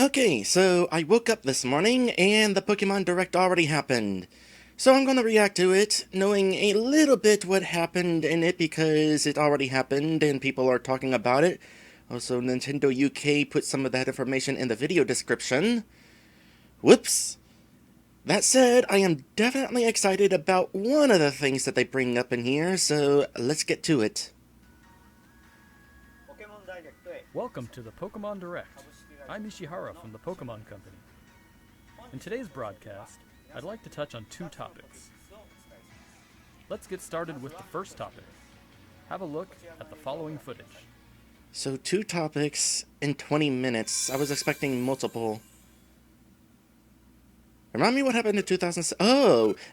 Okay, so I woke up this morning and the Pokemon Direct already happened. So I'm gonna react to it, knowing a little bit what happened in it because it already happened and people are talking about it. Also, Nintendo UK put some of that information in the video description. Whoops. That said, I am definitely excited about one of the things that they bring up in here, so let's get to it. Welcome to the Pokemon Direct. I'm Ishihara from the Pokemon Company. In today's broadcast, I'd like to touch on two topics. Let's get started with the first topic. Have a look at the following footage. So 2 topics in 20 minutes. I was expecting multiple. Remind me what happened in 2007.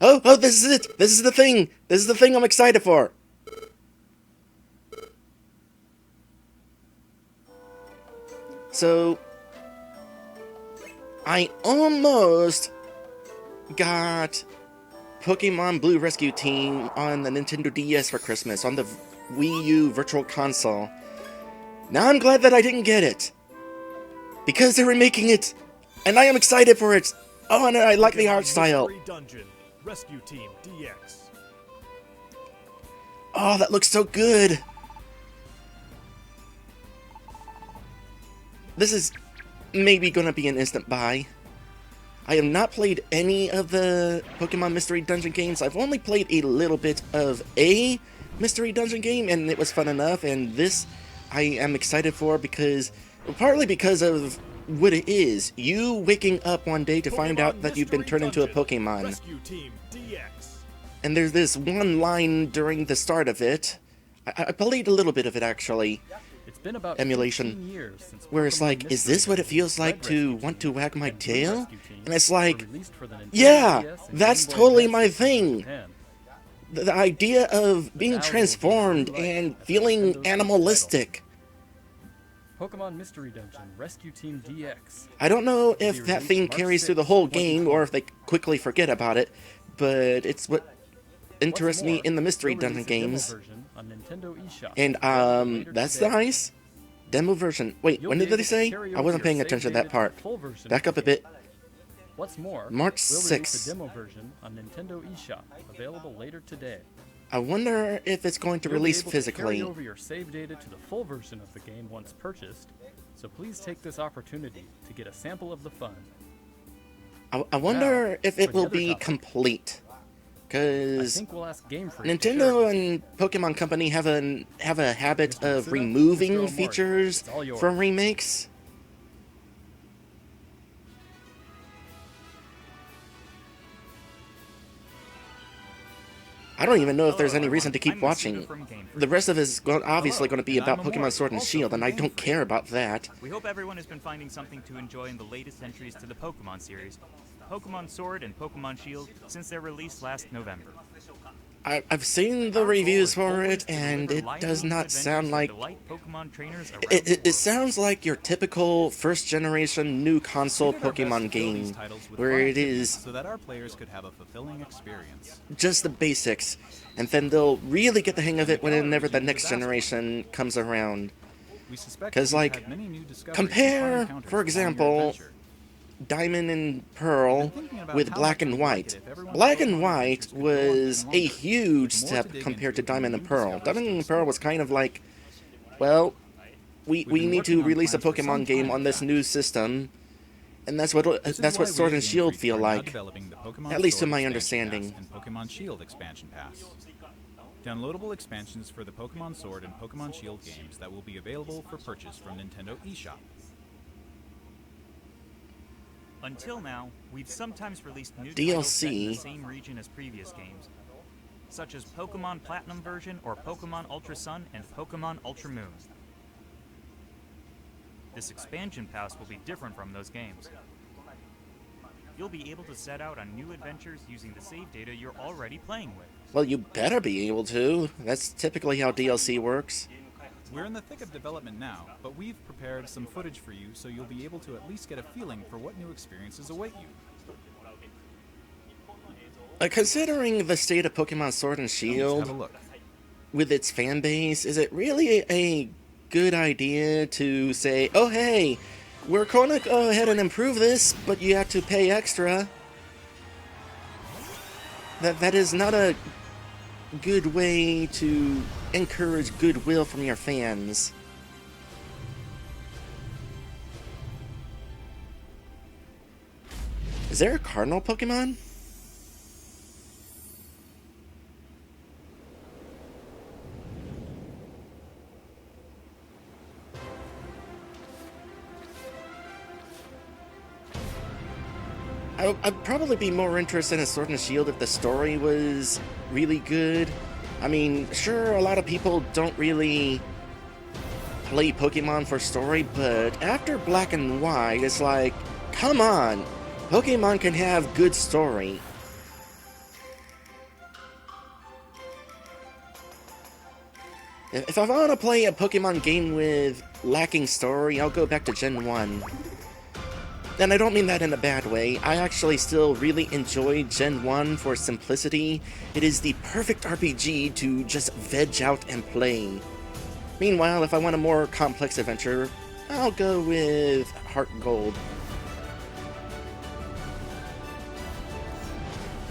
Oh, this is it! This is the thing! This is the thing I'm excited for! So, I almost got Pokemon Blue Rescue Team on the Nintendo DS for Christmas, on the Wii U Virtual Console. Now I'm glad that I didn't get it, because they're remaking it, and I am excited for it! Oh, and I like the art style! Dungeon, Rescue Team DX. Oh, that looks so good! This is maybe gonna be an instant buy. I have not played any of the Pokemon Mystery Dungeon games. I've only played a little bit of a Mystery Dungeon game, and it was fun enough, and this I am excited for because, partly because of what it is. You waking up one day to find out that you've been turned into a Pokemon. Rescue Team DX. And there's this one line during the start of it. I played a little bit of it, actually. It's been about Emulation, 15 years since where it's Pokemon like, is this what it feels like to want to wag my tail? And it's like, released for the Nintendo yeah, DS and that's Game Boy totally Advance my in thing. Japan. The idea of being transformed and feeling animalistic. Pokemon Mystery Dungeon Rescue Team DX. I don't know if that theme carries through the whole game or if they quickly forget about it, but it's what interests me in the Mystery Dungeon games. And that's nice. Demo version. Wait, when did they say? I wasn't paying attention to that part. Back up a bit. What's more, March we'll release 6th. a demo version on Nintendo eShop, available later today. I wonder if it's going to You'll be release able to physically. carry over your save data to the full version of the game once purchased, so please take this opportunity to get a sample of the fun. I wonder Now, if for it the will other be topic. complete. I Because think we'll ask Game Freak to share Nintendo it. and Pokemon Company have a habit Mr. of Matsuda, Mr. removing Omori, features it's all yours. from remakes. I don't even know if there's any reason to keep watching. The rest of it is obviously going to be about Pokemon Sword and Shield, and I don't care about that. We hope everyone has been finding something to enjoy in the latest entries to the Pokemon series, Pokemon Sword and Pokemon Shield, since their release last November. I've seen the reviews for it, and it does not sound like... It sounds like your typical first-generation new console Pokemon game, where it is so that our players could have a fulfilling experience. just the basics, and then they'll really get the hang of it whenever the next generation comes around. We suspect 'Cause, we've like, had many new discoveries compare, and fun encounters for along your example, adventure. Diamond and Pearl with Black and White. Black and White was a huge step compared to Diamond and Pearl. Diamond and Pearl was kind of like, well, we need to release a Pokemon game on this new system, and that's what Sword and Shield feel like, at least to my understanding. And Pokemon Shield expansion pass. Downloadable expansions for the Pokemon Sword and Pokemon Shield games that will be available for purchase from Nintendo eShop. Until now, we've sometimes released new titles set in DLC. the same region as previous games, such as Pokemon Platinum version or Pokemon Ultra Sun and Pokemon Ultra Moon. This expansion pass will be different from those games. You'll be able to set out on new adventures using the save data you're already playing with. Well, you better be able to. That's typically how DLC works. We're in the thick of development now, but we've prepared some footage for you so you'll be able to at least get a feeling for what new experiences await you. Considering the state of Pokemon Sword and Let's have a Shield, look. with its fan base, is it really a good idea to say, oh hey, we're gonna go ahead and improve this, but you have to pay extra. That is not a good way to encourage goodwill from your fans. Is there a cardinal Pokemon? I'd probably be more interested in Sword and Shield if the story was really good. I mean, sure, a lot of people don't really play Pokemon for story, but after Black and White, it's like, come on! Pokemon can have good story. If I want to play a Pokemon game with lacking story, I'll go back to Gen 1. And I don't mean that in a bad way. I actually still really enjoy Gen 1 for simplicity. It is the perfect RPG to just veg out and play. Meanwhile, if I want a more complex adventure, I'll go with Heart Gold.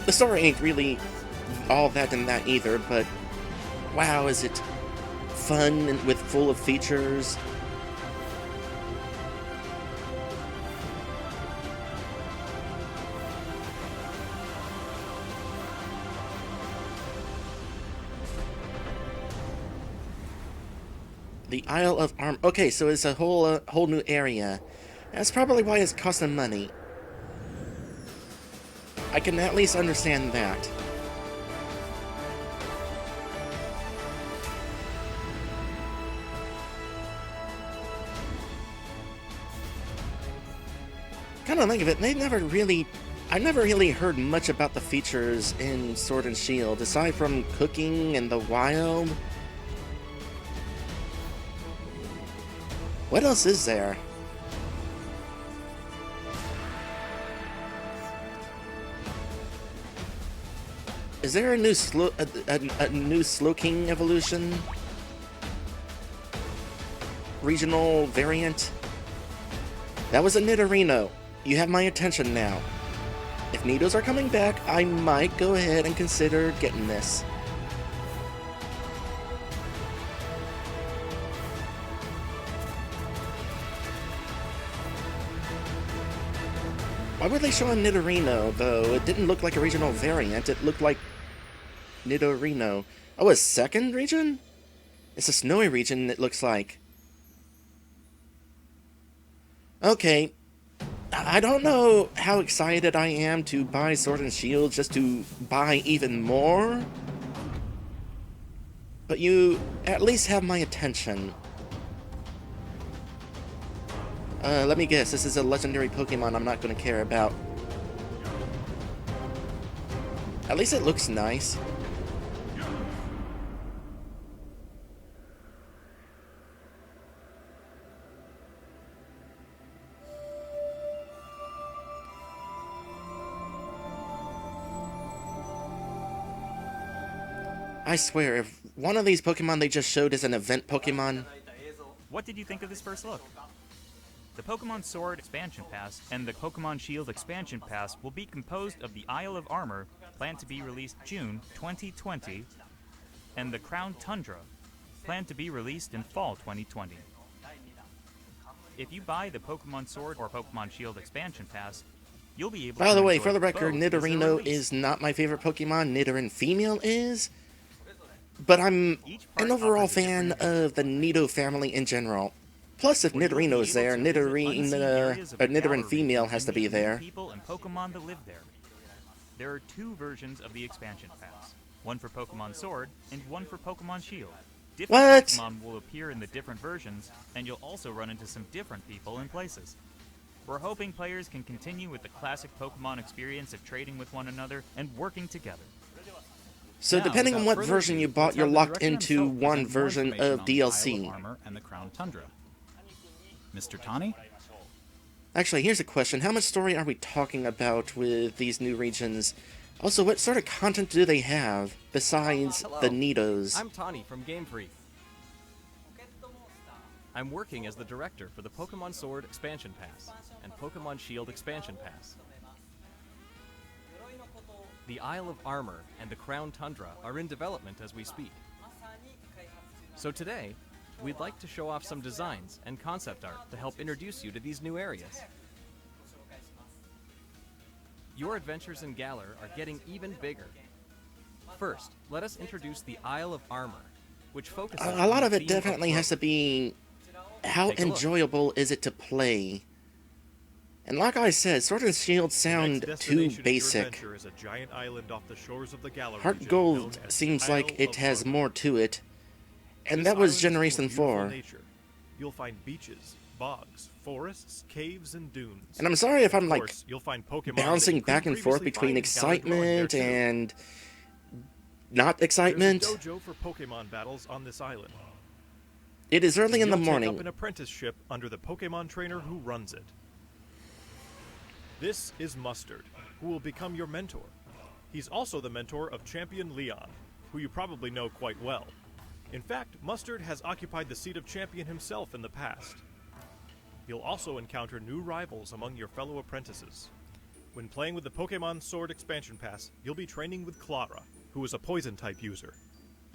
The story ain't really all that and that either, but wow, is it fun and with full of features. The Isle of Arm. Okay, so it's a whole new area. That's probably why it's costing money. I can at least understand that. Kind of think of it, I never really heard much about the features in Sword and Shield, aside from cooking and the wild. What else is there? Is there a new new Slowking evolution? Regional variant? That was a Nidorino. You have my attention now. If Nidos are coming back, I might go ahead and consider getting this. Why were they showing Nidorino, though? It didn't look like a regional variant, it looked like Nidorino. Oh, a second region? It's a snowy region, it looks like. Okay. I don't know how excited I am to buy Sword and Shield just to buy even more. But you at least have my attention. Let me guess, this is a legendary Pokemon I'm not going to care about. At least it looks nice. I swear, if one of these Pokemon they just showed is an event Pokemon... What did you think of this first look? The Pokemon Sword Expansion Pass and the Pokemon Shield Expansion Pass will be composed of the Isle of Armor, planned to be released June 2020, and the Crown Tundra, planned to be released in fall 2020. If you buy the Pokemon Sword or Pokemon Shield Expansion Pass, you'll be able to By the way, enjoy for the record, both as they're Nidorino released. is not my favorite Pokemon. Nidoran female is. But I'm an overall fan of the Nido family in general. Plus, if Nidorino is there, Nidoran female has to be there. People and Pokemon that live there. There are two versions of the expansion pass. One for Pokemon Sword and one for Pokemon Shield. Different What? Pokemon will appear in the different versions, and you'll also run into some different people and places. We're hoping players can continue with the classic Pokemon experience of trading with one another and working together. So Now, depending on without what further version ado, you bought, let's you're have the locked director into himself one present more version information of on the Isle DLC. of Armor and the Crown Tundra. Mr. Tani? Actually, here's a question. How much story are we talking about with these new regions? Also, what sort of content do they have besides Hello. the Nidos? I'm Tani from Game Freak. I'm working as the director for the Pokemon Sword Expansion Pass and Pokemon Shield Expansion Pass. The Isle of Armor and the Crown Tundra are in development as we speak. So today, we'd like to show off some designs and concept art to help introduce you to these new areas. Your adventures in Galar are getting even bigger. First, let us introduce the Isle of Armor, which focuses A lot on of the it theme definitely has to growth. be how Take a look. enjoyable is it to play. And like I said, Sword and Shield sound The next too destination of your basic. adventure is a giant island off the shores of the Galar Heart region Gold known as seems Isle like it of has Armor. more to it. And This that island was is full of Generation beautiful 4. nature. You'll find beaches, bogs, forests, caves, and dunes. And I'm sorry if I'm Of like course, you'll find Pokemon bouncing that you back couldn't and forth previously between find in Galar growing there, excitement too. and not There's excitement. a dojo for Pokemon battles on this island. It is early in the You'll take up morning. an apprenticeship under the Pokemon trainer who runs it. This is Mustard, who will become your mentor. He's also the mentor of Champion Leon, who you probably know quite well. In fact, Mustard has occupied the seat of champion himself in the past. You'll also encounter new rivals among your fellow apprentices. When playing with the Pokemon Sword Expansion Pass, you'll be training with Clara, who is a Poison-type user.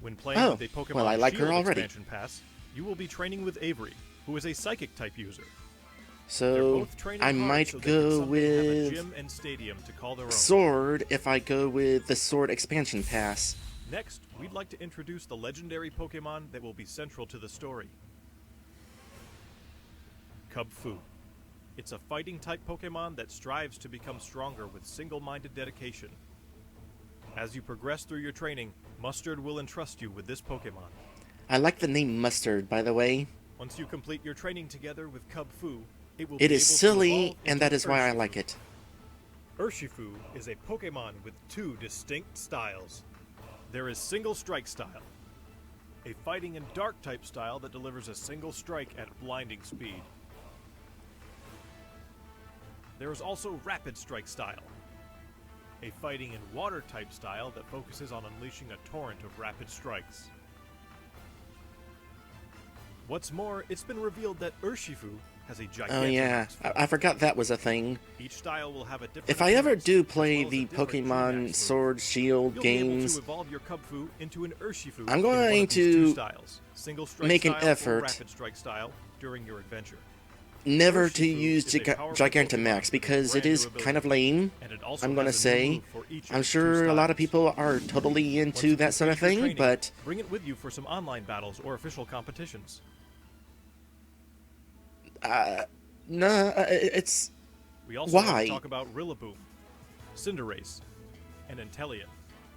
When playing Oh, with the Pokemon well, I like her Shield already. Expansion Pass, you will be training with Avery, who is a Psychic-type user. They're So both training I hard might so they can go someday have a with gym and stadium to call their own. Sword if I go with the Sword Expansion Pass. Next, we'd like to introduce the legendary Pokemon that will be central to the story. Cubfu. It's a fighting-type Pokemon that strives to become stronger with single-minded dedication. As you progress through your training, Mustard will entrust you with this Pokemon. I like the name Mustard, by the way. Once you complete your training together with Cubfu, it will It be is able to silly, evolve and into that is why I Urshifu. like it. Urshifu is a Pokemon with two distinct styles. There is Single Strike style, a fighting and dark type style that delivers a single strike at blinding speed. There is also Rapid Strike style, a fighting and water type style that focuses on unleashing a torrent of rapid strikes. What's more, it's been revealed that Urshifu has a Gigantamax Oh yeah, form. I forgot that was a thing. Each style will have a different If I ever appearance, do as play well as a the different G-Max Pokemon move. Sword Shield You'll be able games, to evolve your Cubfu into an Urshifu I'm in one going of these two to styles, Single Strike make an style or effort Rapid Strike style during your adventure. never to Urshifu use is a powerful Pokemon Gigantamax with a because it brand is new kind of ability, lame. and it also I'm gonna has a new say. move for each of I'm its two sure a lot of styles. people are totally Once into you that sort of complete your thing, training, but bring it with you for some online battles or official competitions. no, it's We also want Why? to talk about Rillaboom, Cinderace, and Inteleon,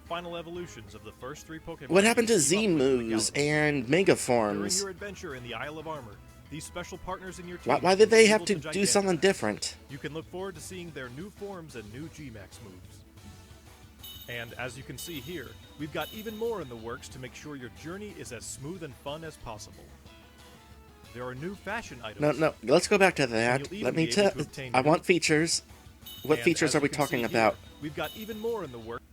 final evolutions of the first three Pokemon. what happened to you team up with in the Z-moves Galar. and Mega During Forms? your adventure in the Isle of Armor, these special partners in your team Why did will they be have able to do Gigantamax. something different? You can look forward to seeing their new forms and new G-Max moves. And as you can see here, we've got even more in the works to make sure your journey is as smooth and fun as possible. There are new fashion items. No, let's go back to that. you'll even Let me be able tell. to obtain I new- want features. What And features as are you we can talking see about? here, we've got even more in the works.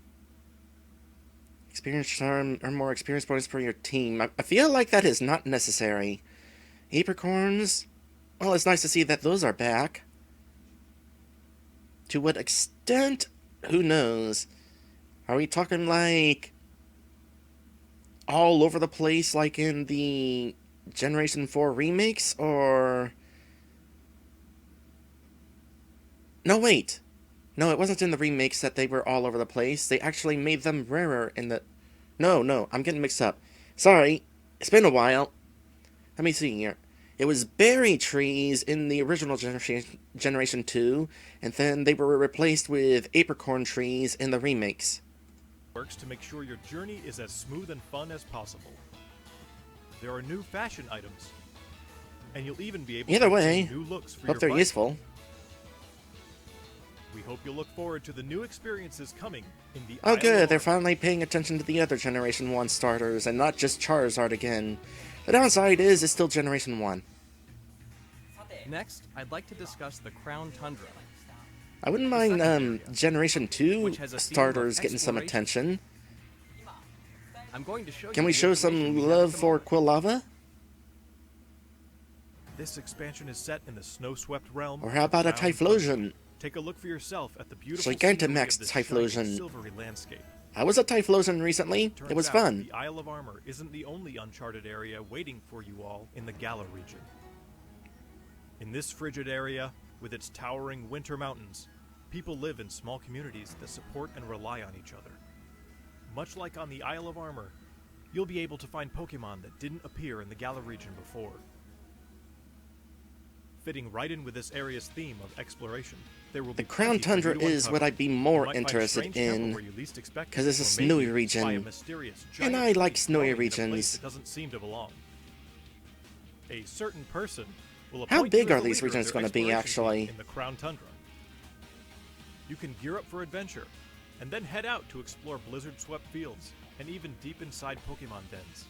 Experience charm or more experience points for your team. I feel like that is not necessary. Apricorns? Well, it's nice to see that those are back. To what extent? Who knows? Are we talking like all over the place like in the Generation 4 remakes, or... No, wait. No, it wasn't in the remakes that they were all over the place. They actually made them rarer in the... No, I'm getting mixed up. Sorry, it's been a while. Let me see here. It was berry trees in the original Generation 2, and then they were replaced with apricorn trees in the remakes. Works to make sure your journey is as smooth and fun as possible. There are new fashion items, and you'll even be able Either to way, obtain new looks for hope your they're bike. useful. We hope you'll look forward to the new experiences coming in the Oh Isle of good, they're Armor. finally paying attention to the other Generation 1 starters, and not just Charizard again. The downside is, it's still Generation 1. Next, I'd like to discuss the Crown Tundra. I wouldn't second mind, area, Generation 2 which has a theme of starters getting some exploration. attention. I'm going to show Can you we the show information some we have love at the for moment. Quilava? This expansion is set in the snow-swept realm. Or how about a of Crown Tundra. Typhlosion? Take a look for yourself at the beautiful Gigantamax scenery of this Typhlosion. shining silvery landscape. I was a Typhlosion recently. Turns It was out fun. The Isle of Armor isn't the only uncharted area waiting for you all in the Gala region. In this frigid area, with its towering winter mountains, people live in small communities that support and rely on each other. Much like on the Isle of Armor, you'll be able to find Pokemon that didn't appear in the Gala region before. Fitting right in with this area's theme of exploration, there will The be Crown plenty for Tundra you to is what uncover. I'd be You more might find a interested strange temple in, where you least expect 'cause it's a it, or snowy maybe region. by a mysterious And giant I like tree snowy growing in a place regions. that doesn't seem to belong. A certain person will How appoint big you are as the these leader of regions their gonna be, exploration team actually? in the Crown Tundra. You can gear up for adventure, and then head out to explore blizzard-swept fields, and even deep inside Pokemon dens,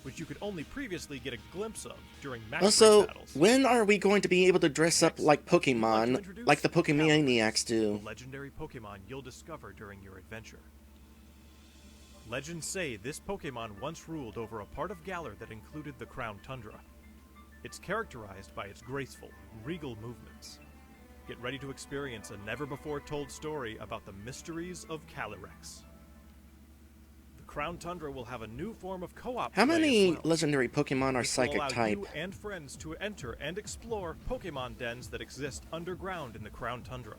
which you could only previously get a glimpse of during max Also, raid battles. when are we going to be able to dress up Next, like we'd like to Pokemon, introduce like the the Pokemaniacs the do? legendary Pokemon you'll discover during your adventure. Legends say this Pokemon once ruled over a part of Galar that included the Crown Tundra. It's characterized by its graceful, regal movements. Get ready to experience a never-before-told story about the mysteries of Calyrex. The Crown Tundra will have a new form of co-op How play many as well. legendary Pokemon are This will Psychic allow type? you and friends to enter and explore Pokemon dens that exist underground in the Crown Tundra.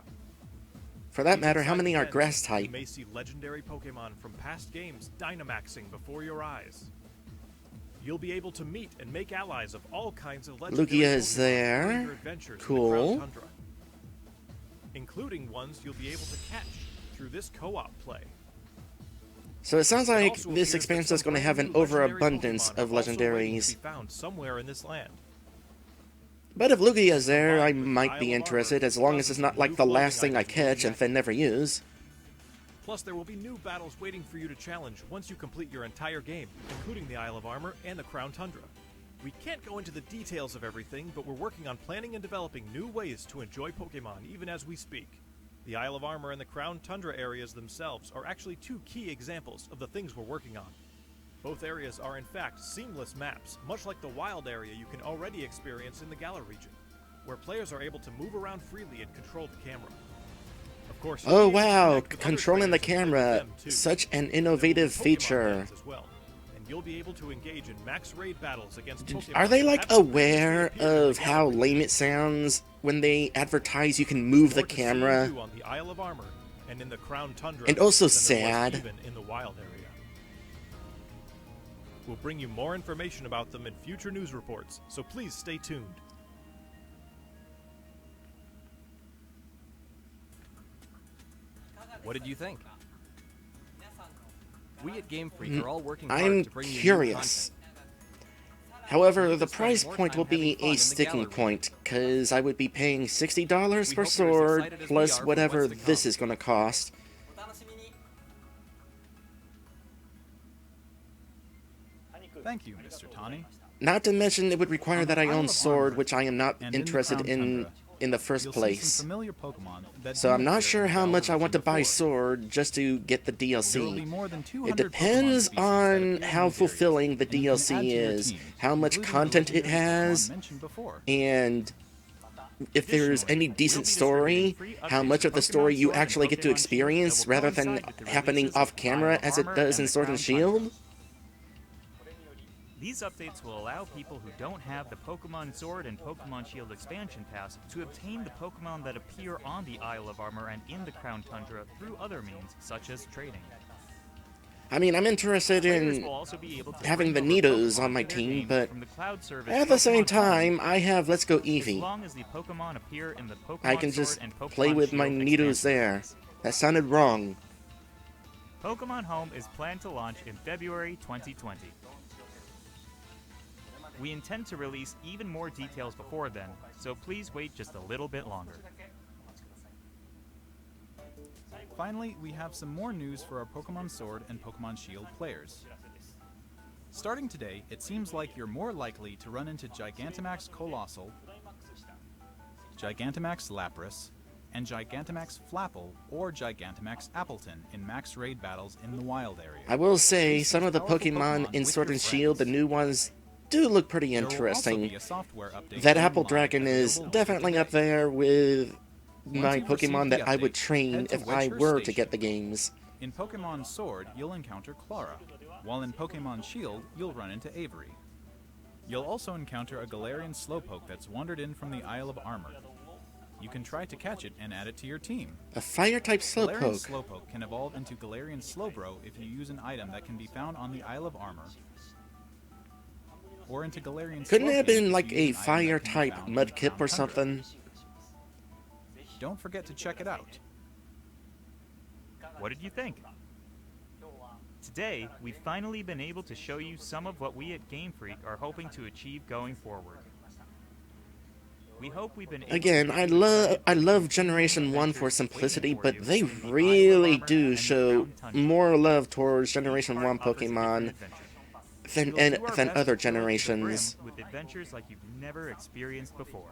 For that Deep matter, how inside many the are dens, Grass type? You may see legendary Pokemon from past games Dynamaxing before your eyes. You'll be able to meet and make allies of all kinds of legendary Lugia is Pokemon there. during your adventures in the Cool. Crown Tundra, including ones you'll be able to catch through this co-op play. So it sounds It like also this appears that expansion is some going to have an brand new legendary overabundance Pokemon of are also waiting to legendaries. be found somewhere in this land. But if Lugia is there, I Combined with might Isle be of interested, Armor, as long as it's dozens not of like new the clothing last thing I items will be catch and added. then never use. Plus, there will be new battles waiting for you to challenge once you complete your entire game, including the Isle of Armor and the Crown Tundra. We can't go into the details of everything, but we're working on planning and developing new ways to enjoy Pokemon even as we speak. The Isle of Armor and the Crown Tundra areas themselves are actually two key examples of the things we're working on. Both areas are in fact seamless maps, much like the wild area you can already experience in the Galar region, where players are able to move around freely and control the camera. Of course, Oh you'll be able to wow, connect with other controlling the players and play with camera, them, too. such an There will be innovative Pokemon feature. dens as well, and you'll be able to engage in max raid battles against Pokemon Are they that like haven't aware previously appeared in of the how Galar lame it sounds when they advertise you can move the More to see and camera? do on the Isle of Armor and in the Crown Tundra And also than there was sad. even in the wild area. We'll bring you more information about them in future news reports, so please stay tuned. What did you think? We at Game Freak are all working hard I'm to bring you new curious. content. However, the spend price more point time will be having fun in a the sticking gallery. point, cause I would be paying $60 We per hope you're as sword, excited as we plus are for whatever what's to this come. is gonna cost. Thank you, Mr. Tani. Not to mention it would require On that the I Isle own of sword, Armor which I am not and in the interested Crown in Tundra, the first You'll see place. some familiar Pokemon that So I'm didn't not appear sure in the how Galar much I want to region buy before. sword just to get the There will be DLC. more than It 200 depends Pokemon species that on appear in how these fulfilling areas, the and you can add DLC to your is, team, how much including the content it legendary Pokemon has, mentioned before. and if there's any Additionally, we'll decent be story, distributing free how updates much to of the Pokemon story you Sword and actually get to Pokemon Shield experience that will rather than coincide with the happening releases off of camera Isle of as it Armor does and in the Sword and Crown Tundra. Shield. These updates will allow people who don't have the Pokemon Sword and Pokemon Shield expansion pass to obtain the Pokemon that appear on the Isle of Armor and in the Crown Tundra through other means, such as trading. I mean, I'm interested Players in will also be able to having bring the over Nidos Pokemon on my to their team, game but from the cloud service at the same Pokemon Home, time, I have Let's Go as Eevee. long as the Pokemon appear in the Pokemon I can Sword just and Pokemon play with my Shield Nidos expansion there. pass. That sounded wrong. Pokemon Home is planned to launch in February 2020. We intend to release even more details before then, so please wait just a little bit longer. Finally, we have some more news for our Pokemon Sword and Pokemon Shield players. Starting today, it seems like you're more likely to run into Gigantamax Colossal, Gigantamax Lapras, and Gigantamax Flapple or Gigantamax Appleton in max raid battles in the wild area. I will say, Face some of these the powerful Pokemon in with Sword your and Shield, the friends. new ones, do look pretty There will also interesting. be a software update That coming Apple live Dragon is available later definitely up today. there with my you've received Pokemon the that I would update, train head to if I Wedgehurst were to Station. get the games. In Pokemon Sword, you'll encounter Clara, while in Pokemon Shield, you'll run into Avery. You'll also encounter a Galarian Slowpoke that's wandered in from the Isle of Armor. You can try to catch it and add it to your team. A Fire-type Galarian Slowpoke. Slowpoke can evolve into Galarian Slowbro if you use an item that can be found on the Isle of Armor. Or into Galarian Couldn't it have Slowking been if like you a use an item that can be Fire-type found in the Mudkip Crown or Tundra. something? Don't forget to check it out. What did you think? Today, we've finally been able to show you some of what we at Game Freak are hoping to achieve going forward. We hope we've been able Again, to I love Generation 1 for simplicity, but they really do show more love towards Generation 1 Pokemon than other generations. with adventures like you've never experienced before.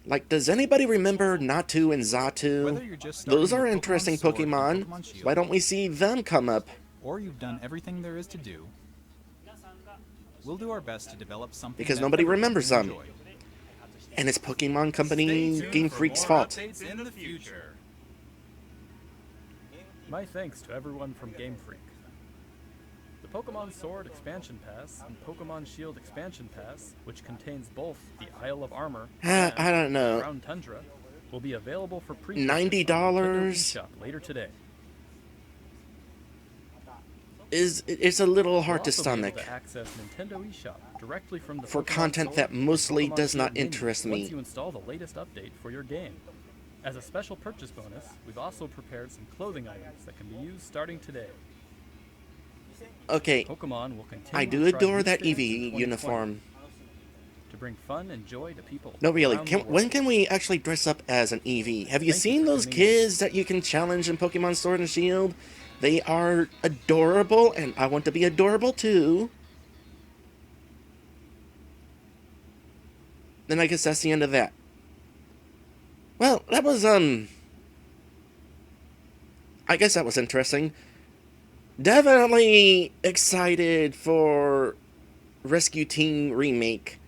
Like, does anybody remember Natu and Whether Xatu? you're just starting Those are with Pokemon interesting Sword and Pokemon. Pokemon Shield, Why don't we see them come up? or you've done everything there is to do, we'll do our best to develop something Because that nobody everyone remembers can them. enjoy. And it's Pokemon Company Game Freak's fault. In the future. My thanks to everyone from Game Freak. The Pokemon Sword Expansion Pass and Pokemon Shield Expansion Pass, which contains both the Isle of Armor and I don't know. Crown Tundra, will be available for pre-purchase $90? on Nintendo eShop later today. It's a little You'll hard to also be able stomach to access Nintendo eShop directly from the for Pokemon content Sword that and mostly Pokemon does not Shield menu interest once me. you install the latest update for your game. As a special purchase bonus, we've also prepared some clothing items that can be used starting today. Okay, Pokemon will continue I do to try adore new that things in Eevee 2020 uniform. to bring fun and joy to people. No, really, around the world. when can we actually dress up as an Eevee? Have you Thank you seen for those tuning in. kids that you can challenge in Pokemon Sword and Shield? They are adorable, and I want to be adorable too. Then I guess that's the end of that. Well, that was, I guess that was interesting. Definitely excited for Rescue Team Remake.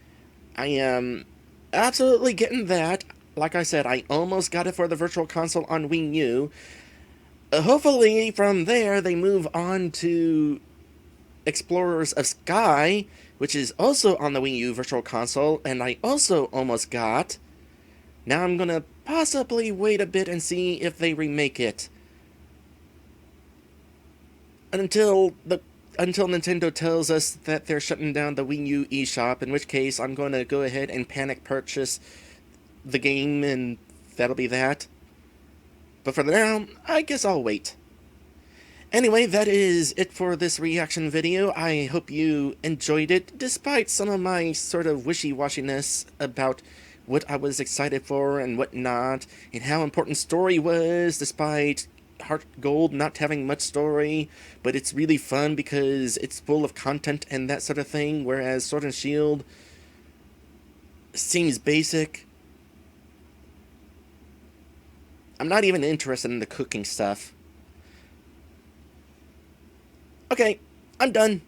I am absolutely getting that. Like I said, I almost got it for the Virtual Console on Wii U. Hopefully, from there, they move on to Explorers of Sky, which is also on the Wii U Virtual Console, and I also almost got. Now I'm gonna possibly wait a bit and see if they remake it. Until Nintendo tells us that they're shutting down the Wii U eShop, in which case I'm going to go ahead and panic purchase the game, and that'll be that. But for now, I guess I'll wait. Anyway, that is it for this reaction video. I hope you enjoyed it, despite some of my sort of wishy-washiness about what I was excited for and what not, and how important story was, despite Heart Gold not having much story, but it's really fun because it's full of content and that sort of thing, whereas Sword and Shield seems basic. I'm not even interested in the cooking stuff. Okay, I'm done.